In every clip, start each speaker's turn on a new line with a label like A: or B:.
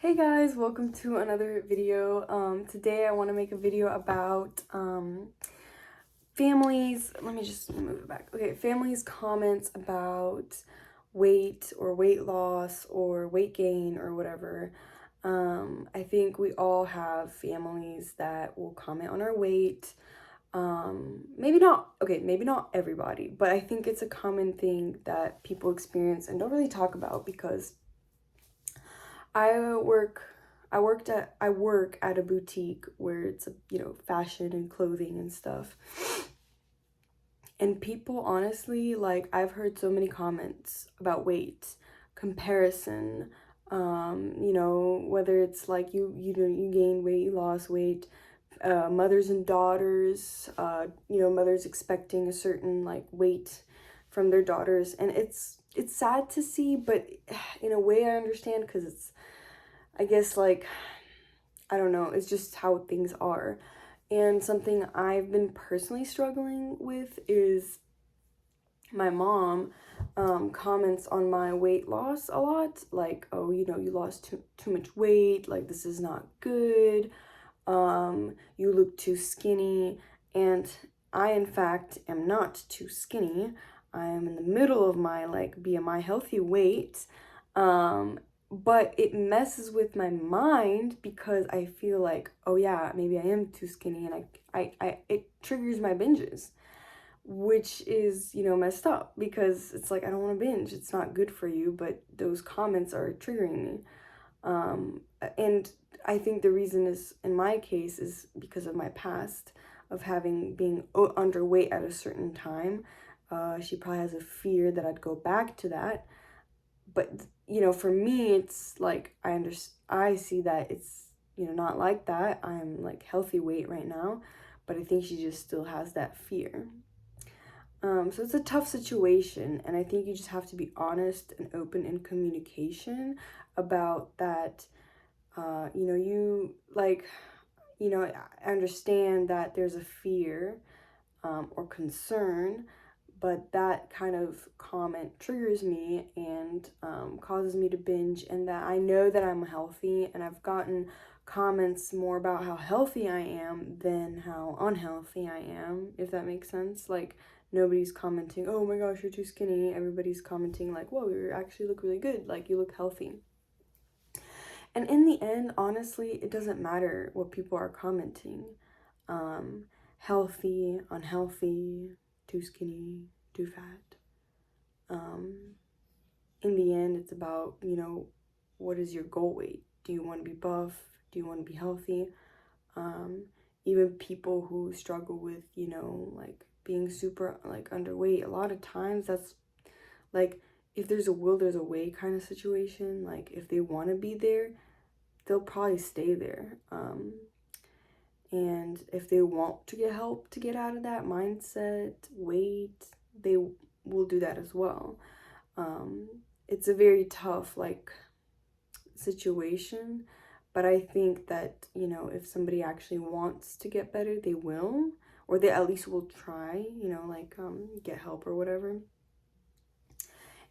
A: Hey guys, welcome to another video. Today I want to make a video about families. Let me just move it back. Okay, families' comments about weight or weight loss or weight gain or whatever. I think we all have families that will comment on our weight. Maybe not, okay, maybe not everybody, but I think it's a common thing that people experience and don't really talk about because I work I work at a boutique where it's fashion and clothing and stuff. And people honestly, like, I've heard so many comments about weight, comparison, whether it's like you gain weight, you lost weight, mothers and daughters, mothers expecting a certain like weight from their daughters, and it's sad to see, but in a way I understand because it's, I guess, like, I don't know, it's just how things are. And something I've been personally struggling with is my mom comments on my weight loss a lot, like, oh, you lost too much weight, like this is not good, you look too skinny. And I in fact am not too skinny. I am in the middle of my like BMI healthy weight. But it messes with my mind because I feel like, oh yeah, maybe I am too skinny, and I it triggers my binges, which is, messed up because it's like I don't want to binge. It's not good for you, but those comments are triggering me. And I think the reason is, in my case, is because of my past of being underweight at a certain time. She probably has a fear that I'd go back to that. But, for me, it's like I see that it's, not like that. I'm like healthy weight right now, but I think she just still has that fear. So it's a tough situation, and I think you just have to be honest and open in communication about that. You like, I understand that there's a fear or concern, but that kind of comment triggers me and causes me to binge, and that I know that I'm healthy, and I've gotten comments more about how healthy I am than how unhealthy I am, if that makes sense. Like, nobody's commenting, oh my gosh, you're too skinny. Everybody's commenting like, whoa, you actually look really good, like you look healthy. And in the end, honestly, it doesn't matter what people are commenting. Healthy, unhealthy, too skinny, too fat. Um, in the end, it's about, what is your goal weight? Do you want to be buff? Do you want to be healthy? Um, Even people who struggle with, like being super like underweight, a lot of times that's like, if there's a will, there's a way kind of situation. Like, if they want to be there, they'll probably stay there. And if they want to get help to get out of that mindset, weight, they will do that as well. It's a very tough, like, situation, but I think that, if somebody actually wants to get better, they will, or they at least will try, like, get help or whatever.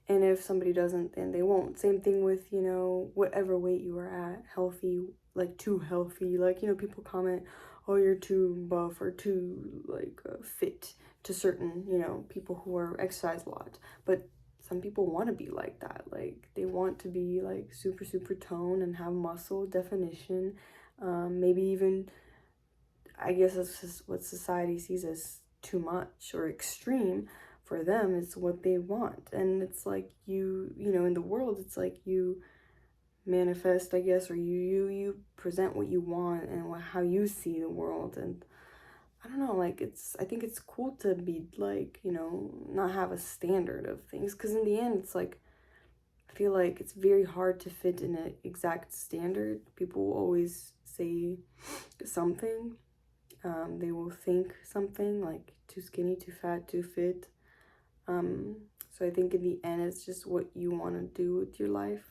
A: And if somebody doesn't, then they won't. Same thing with, whatever weight you are at, healthy, like too healthy. Like, people comment, oh, you're too buff or too, like, fit to certain, people who are exercise a lot. But some people want to be like that. Like, they want to be, like, super, super toned and have muscle definition. Maybe even, I guess that's just what society sees as too much or extreme. For them, it's what they want. And it's like, in the world, it's like you manifest, I guess, or you present what you want and how you see the world. And I don't know, like, I think it's cool to be like, not have a standard of things, because in the end, it's like, I feel like it's very hard to fit in an exact standard. People will always say something. They will think something like too skinny, too fat, too fit. So I think in the end, it's just what you want to do with your life.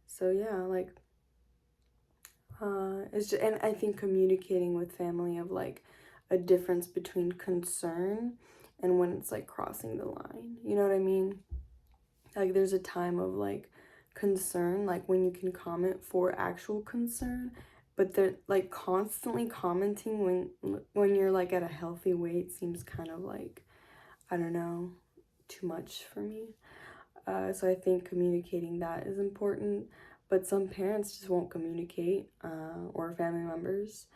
A: So yeah, like, it's just, and I think communicating with family of like a difference between concern and when it's like crossing the line. You know what I mean? Like, there's a time of like concern, like when you can comment for actual concern, but they're like constantly commenting when you're like at a healthy weight seems kind of like, I don't know, too much for me. So I think communicating that is important, but some parents just won't communicate, or family members.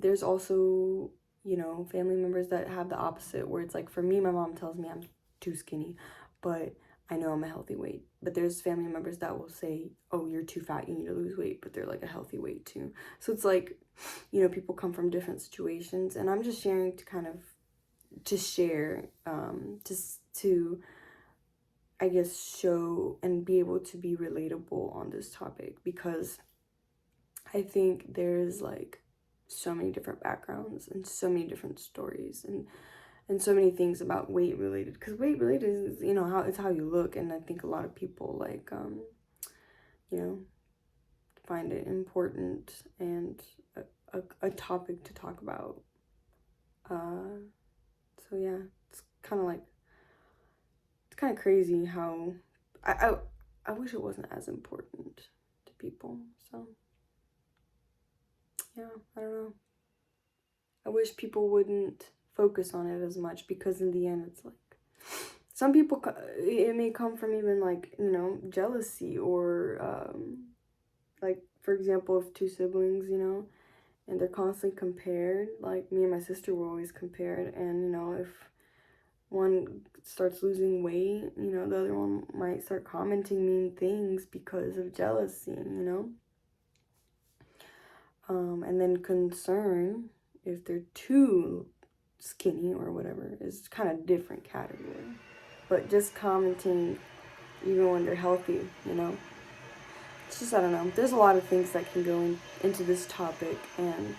A: There's also, you know, family members that have the opposite, where it's like, for me, my mom tells me I'm too skinny, but I know I'm a healthy weight. But there's family members that will say, oh, you're too fat, you need to lose weight, but they're like a healthy weight too. So it's like, you know, people come from different situations, and I'm just sharing to kind of, to share, just to, I guess, show and be able to be relatable on this topic, because I think there's like so many different backgrounds and so many different stories and so many things about weight related, because weight related is, you know, how it's how you look. And I think a lot of people like, you know, find it important and a topic to talk about. So yeah, it's kind of like, it's kind of crazy how I wish it wasn't as important to people. So yeah, I don't know. I wish people wouldn't focus on it as much, because in the end it's like, some people, it may come from even like, you know, jealousy, or like, for example, if two siblings, you know, and they're constantly compared, like me and my sister were always compared, and you know, if one starts losing weight, you know, the other one might start commenting mean things because of jealousy, you know. And then concern, if they're too skinny or whatever, is kind of different category. But just commenting even when they're healthy, you know, it's just, I don't know, there's a lot of things that can go into this topic. And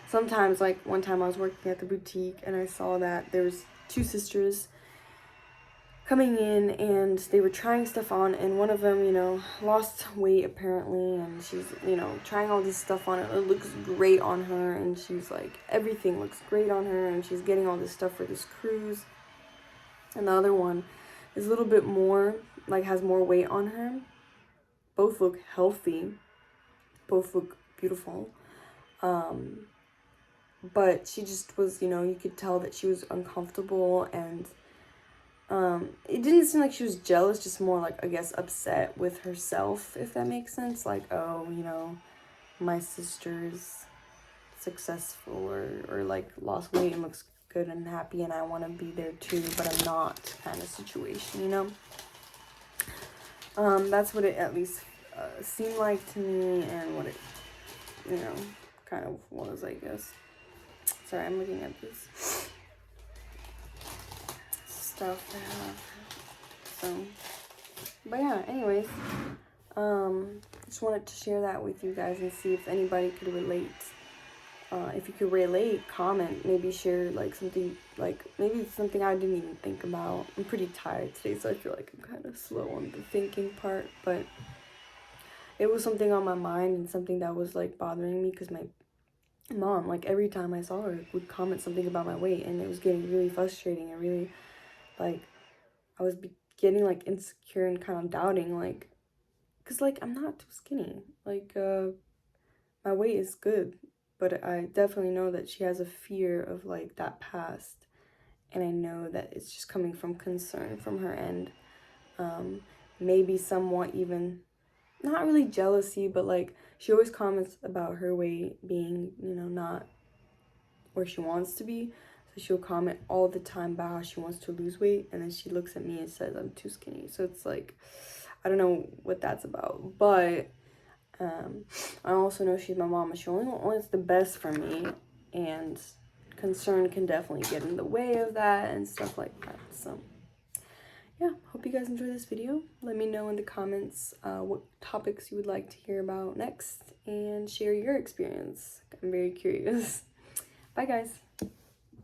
A: sometimes, like one time I was working at the boutique and I saw that there was two sisters coming in and they were trying stuff on, and one of them, you know, lost weight apparently, and she's, you know, trying all this stuff on. It looks great on her, and she's like, everything looks great on her, and she's getting all this stuff for this cruise. And the other one is a little bit more, like, has more weight on her. Both look healthy, both look beautiful, but she just was, you know, you could tell that she was uncomfortable. And it didn't seem like she was jealous, just more like, I guess, upset with herself, if that makes sense. Like, oh, you know, my sister's successful, or like lost weight and looks good and happy, and I want to be there too, but I'm not, kind of situation, you know. That's what it at least seemed like to me, and what it, you know, kind of was, I guess. Sorry, I'm looking at this stuff I have. So, but yeah, anyways, just wanted to share that with you guys and see if anybody could relate. If you could relate, comment, maybe share like something, like maybe it's something I didn't even think about. I'm pretty tired today, so I feel like I'm kind of slow on the thinking part, but it was something on my mind and something that was like bothering me, because my mom, like every time I saw her, would comment something about my weight, and it was getting really frustrating, and really, like, I was getting like insecure and kind of doubting, like, because like I'm not too skinny, like my weight is good, but I definitely know that she has a fear of like that past, and I know that it's just coming from concern from her end. Maybe somewhat even, not really jealousy, but like she always comments about her weight being, you know, not where she wants to be. So she'll comment all the time about how she wants to lose weight, and then she looks at me and says I'm too skinny. So it's like, I don't know what that's about, but I also know she's my mom, and she only wants the best for me, and concern can definitely get in the way of that and stuff like that. So yeah, hope you guys enjoy this video. Let me know in the comments what topics you would like to hear about next, and share your experience. I'm very curious. Bye guys.